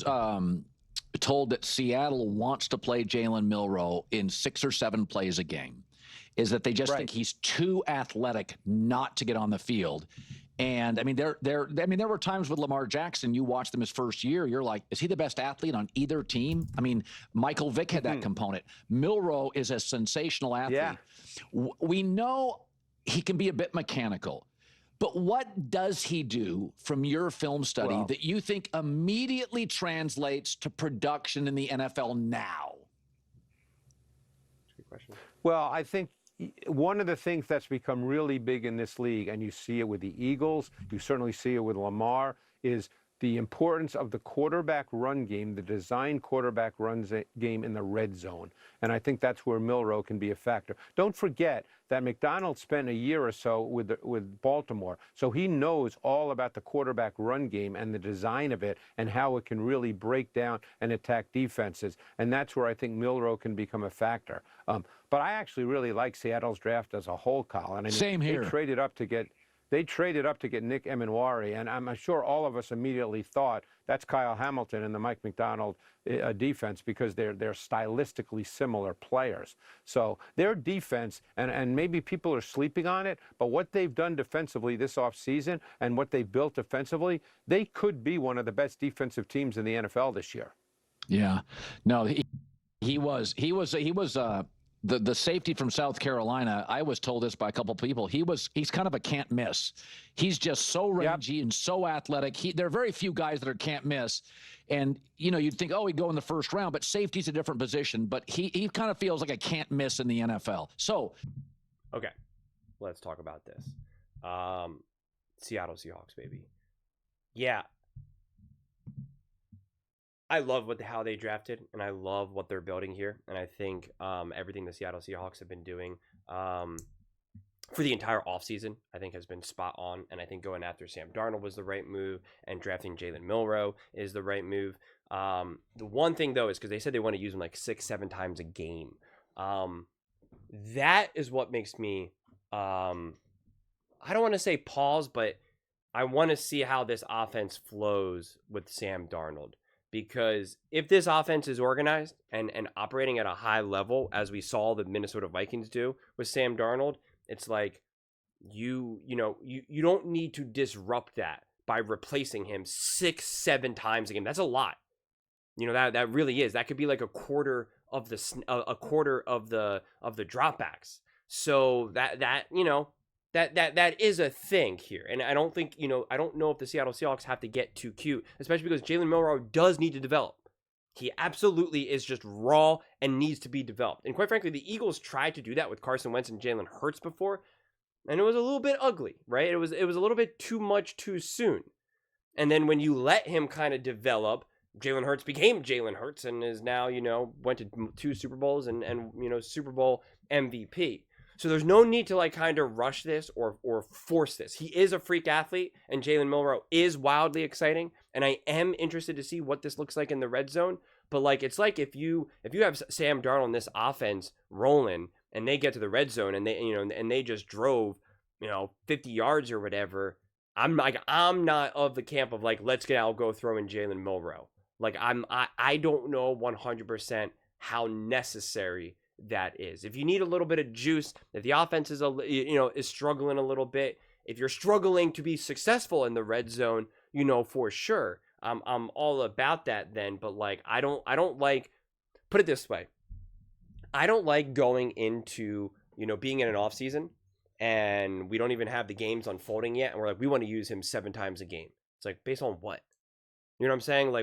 um, told that Seattle wants to play Jalen Milroe in 6 or 7 plays a game, is that they just think he's too athletic not to get on the field. And I mean, there were times with Lamar Jackson, you watched them his first year, you're like, is he the best athlete on either team? I mean, Michael Vick had that component. Milroe is a sensational athlete. Yeah. We know he can be a bit mechanical. But what does he do from your film study that you think immediately translates to production in the NFL now? Good question. Well, I think one of the things that's become really big in this league, and you see it with the Eagles, you certainly see it with Lamar, is the importance of the quarterback run game, the design quarterback run game in the red zone. And I think that's where Milroe can be a factor. Don't forget that McDonald spent a year or so with Baltimore, so he knows all about the quarterback run game and the design of it and how it can really break down and attack defenses. And that's where I think Milroe can become a factor. But I actually really like Seattle's draft as a whole, Colin. I mean, Same here. They traded up to get Nick Emenwari, and I'm sure all of us immediately thought that's Kyle Hamilton and the Mike McDonald defense, because they're stylistically similar players. So their defense, and maybe people are sleeping on it, but what they've done defensively this offseason and what they've built defensively, they could be one of the best defensive teams in the NFL this year. Yeah, no, he was the safety from South Carolina. I was told this by a couple of people. He's kind of a can't miss. He's just so rangy and so athletic. There are very few guys that are can't miss. And, you know, you'd think, oh, he'd go in the first round, but safety's a different position. But he kind of feels like a can't miss in the NFL. So, okay, let's talk about this. Seattle Seahawks, baby. Yeah. I love how they drafted, and I love what they're building here. And I think everything the Seattle Seahawks have been doing for the entire offseason, I think, has been spot on. And I think going after Sam Darnold was the right move, and drafting Jalen Milroe is the right move. The one thing, though, is because they said they want to use him like 6-7 times a game. That is what makes me, I don't want to say pause, but I want to see how this offense flows with Sam Darnold. Because if this offense is organized and operating at a high level, as we saw the Minnesota Vikings do with Sam Darnold, it's like you don't need to disrupt that by replacing him 6-7 times a game. That's a lot. You know, that really is. That could be like a quarter of the dropbacks. So that is a thing here. And I don't think, I don't know if the Seattle Seahawks have to get too cute, especially because Jalen Milroe does need to develop. He absolutely is just raw and needs to be developed. And quite frankly, the Eagles tried to do that with Carson Wentz and Jalen Hurts before, and it was a little bit ugly, right? It was a little bit too much too soon. And then when you let him kind of develop, Jalen Hurts became Jalen Hurts and is now, went to 2 Super Bowls and Super Bowl MVP. So there's no need to kind of rush this or force this. He is a freak athlete, and Jalen Milroe is wildly exciting, and I am interested to see what this looks like in the red zone. But it's like if you have Sam Darnold in this offense rolling, and they get to the red zone and they just drove 50 yards or whatever, I'm not of the camp of let's go throw in Jalen Milroe. I don't know 100% how necessary that is. If you need a little bit of juice, if the offense is is struggling a little bit, if you're struggling to be successful in the red zone, for sure, I'm all about that then. But I don't like, put it this way, I don't like going into being in an off season and we don't even have the games unfolding yet, and we're we want to use him 7 times a game. It's based on what? You know what I'm saying? How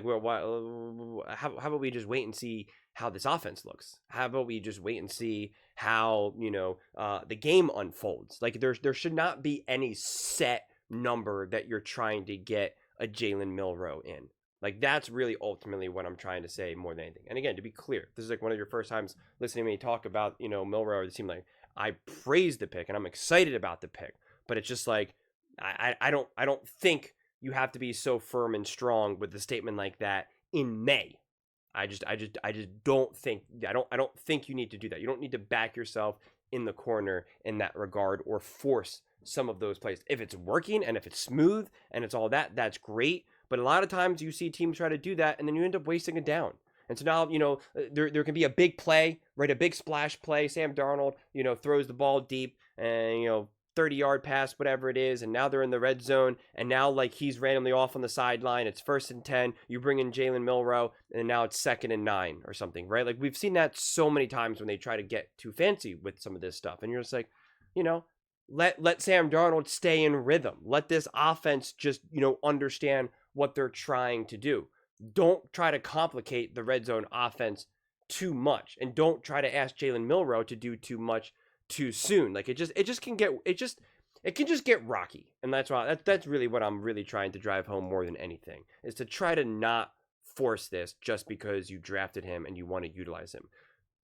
about we just wait and see how this offense looks? How about we just wait and see how, the game unfolds? There should not be any set number that you're trying to get a Jalen Milroe in. That's really ultimately what I'm trying to say more than anything. And again, to be clear, this is one of your first times listening to me talk about, Milroe. It seemed like I praised the pick and I'm excited about the pick, but it's just I don't think you have to be so firm and strong with a statement like that in May. I just don't think I don't think you need to do that. You don't need to back yourself in the corner in that regard or force some of those plays. If it's working and if it's smooth and it's all that, that's great. But a lot of times you see teams try to do that, and then you end up wasting a down. And so now, there can be a big play, right? A big splash play. Sam Darnold, throws the ball deep and, 30-yard pass, whatever it is. And now they're in the red zone. And now, like, he's randomly off on the sideline. It's 1st and 10. You bring in Jalen Milroe, and now it's 2nd and 9 or something, right? Like, we've seen that so many times when they try to get too fancy with some of this stuff. And you're just like, let Sam Darnold stay in rhythm. Let this offense just, understand what they're trying to do. Don't try to complicate the red zone offense too much, and don't try to ask Jalen Milroe to do too much too soon. Like, it can just get rocky. And that's really what I'm really trying to drive home more than anything, is to try to not force this just because you drafted him and you want to utilize him.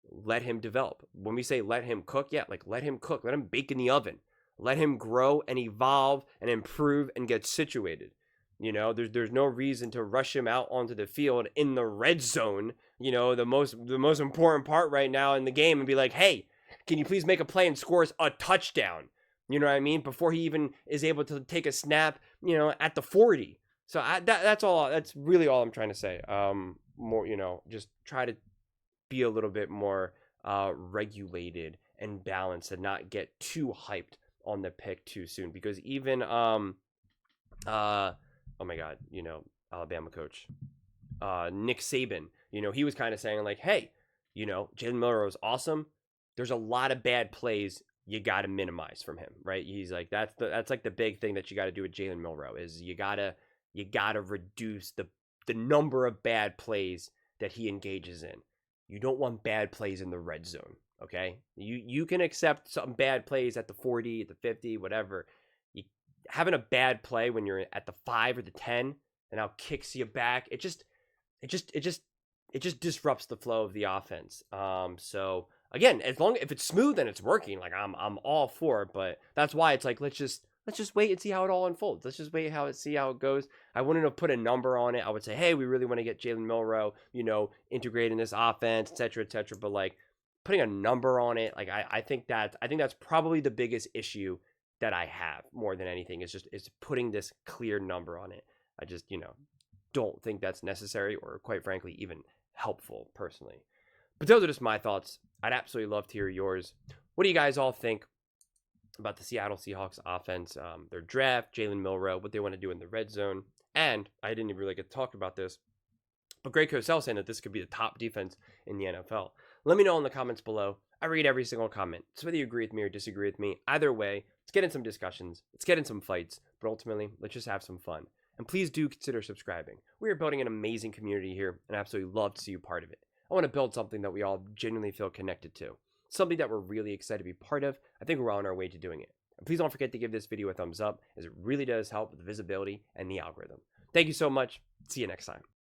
Let him develop. When we say let him cook, let him cook. Let him bake in the oven. Let him grow and evolve and improve and get situated. There's no reason to rush him out onto the field in the red zone, the most important part right now in the game, and be like, hey, can you please make a play and score us a touchdown? You know what I mean? Before he even is able to take a snap, at the 40. So that's all. That's really all I'm trying to say. More, just try to be a little bit more regulated and balanced, and not get too hyped on the pick too soon. Because even oh my God, Alabama coach, Nick Saban, he was kind of saying like, hey, Jalen Milroe is awesome. There's a lot of bad plays you got to minimize from him, right? He's like, that's like the big thing that you got to do with Jalen Milroe, is you gotta reduce the number of bad plays that he engages in. You don't want bad plays in the red zone, okay? You can accept some bad plays at the 40, at the 50, whatever. Having a bad play when you're at the 5 or the 10 and now kicks you back, it just disrupts the flow of the offense. So again, if it's smooth and it's working, like I'm all for it. But that's why it's like, let's just wait and see how it all unfolds. Let's just wait see how it goes. I wouldn't have put a number on it. I would say, hey, we really want to get Jalen Milroe, integrate in this offense, etc., etc. But like putting a number on it, like I think that's probably the biggest issue that I have more than anything, is putting this clear number on it. I just, don't think that's necessary, or quite frankly, even helpful personally. But those are just my thoughts. I'd absolutely love to hear yours. What do you guys all think about the Seattle Seahawks offense, their draft, Jalen Milroe, what they want to do in the red zone? And I didn't even really get to talk about this, but Greg Cosell saying that this could be the top defense in the NFL. Let me know in the comments below. I read every single comment. So whether you agree with me or disagree with me, either way, let's get in some discussions. Let's get in some fights. But ultimately, let's just have some fun. And please do consider subscribing. We are building an amazing community here, and I absolutely love to see you part of it. I want to build something that we all genuinely feel connected to. Something that we're really excited to be part of. I think we're on our way to doing it. And please don't forget to give this video a thumbs up, as it really does help with the visibility and the algorithm. Thank you so much. See you next time.